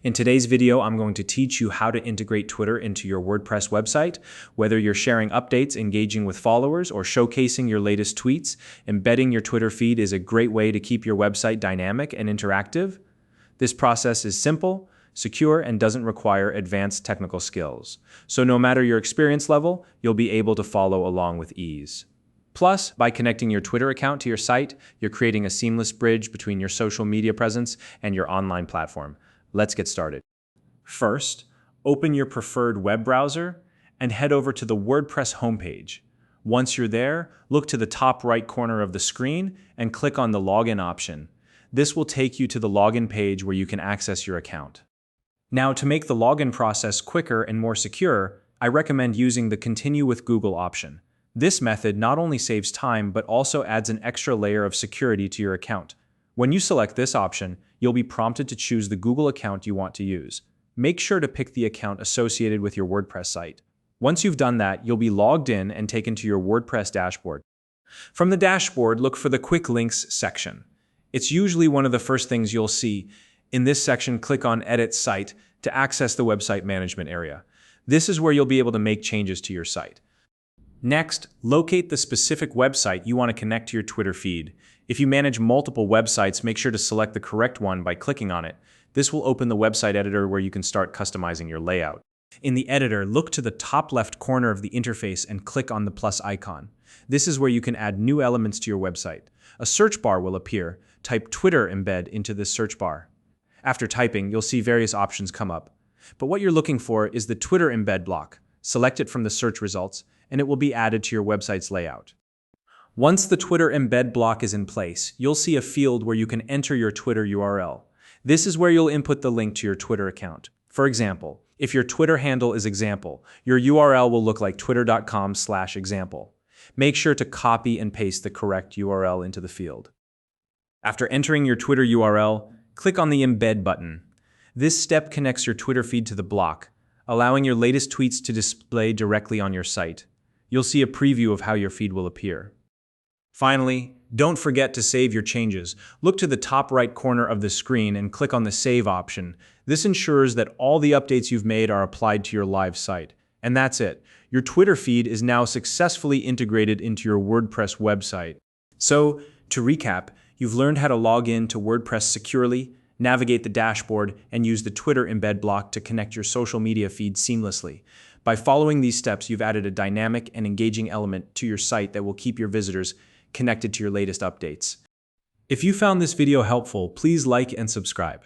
In today's video, I'm going to teach you how to integrate Twitter into your WordPress website. Whether you're sharing updates, engaging with followers, or showcasing your latest tweets, embedding your Twitter feed is a great way to keep your website dynamic and interactive. This process is simple, secure, and doesn't require advanced technical skills. So no matter your experience level, you'll be able to follow along with ease. Plus, by connecting your Twitter account to your site, you're creating a seamless bridge between your social media presence and your online platform. Let's get started. First, open your preferred web browser and head over to the WordPress homepage. Once you're there, look to the top right corner of the screen and click on the login option. This will take you to the login page where you can access your account. Now, to make the login process quicker and more secure, I recommend using the Continue with Google option. This method not only saves time, but also adds an extra layer of security to your account. When you select this option, you'll be prompted to choose the Google account you want to use. Make sure to pick the account associated with your WordPress site. Once you've done that, you'll be logged in and taken to your WordPress dashboard. From the dashboard, look for the Quick Links section. It's usually one of the first things you'll see. In this section, click on Edit Site to access the website management area. This is where you'll be able to make changes to your site. Next, locate the specific website you want to connect to your Twitter feed. If you manage multiple websites, make sure to select the correct one by clicking on it. This will open the website editor where you can start customizing your layout. In the editor, look to the top left corner of the interface and click on the plus icon. This is where you can add new elements to your website. A search bar will appear. Type Twitter embed into this search bar. After typing, you'll see various options come up. But what you're looking for is the Twitter embed block. Select it from the search results, and it will be added to your website's layout. Once the Twitter embed block is in place, you'll see a field where you can enter your Twitter URL. This is where you'll input the link to your Twitter account. For example, if your Twitter handle is example, your URL will look like twitter.com/example. Make sure to copy and paste the correct URL into the field. After entering your Twitter URL, click on the Embed button. This step connects your Twitter feed to the block, allowing your latest tweets to display directly on your site. You'll see a preview of how your feed will appear. Finally, don't forget to save your changes. Look to the top right corner of the screen and click on the Save option. This ensures that all the updates you've made are applied to your live site. And that's it. Your Twitter feed is now successfully integrated into your WordPress website. So, to recap, you've learned how to log in to WordPress securely, navigate the dashboard, and use the Twitter embed block to connect your social media feed seamlessly. By following these steps, you've added a dynamic and engaging element to your site that will keep your visitors connected to your latest updates. If you found this video helpful, please like and subscribe.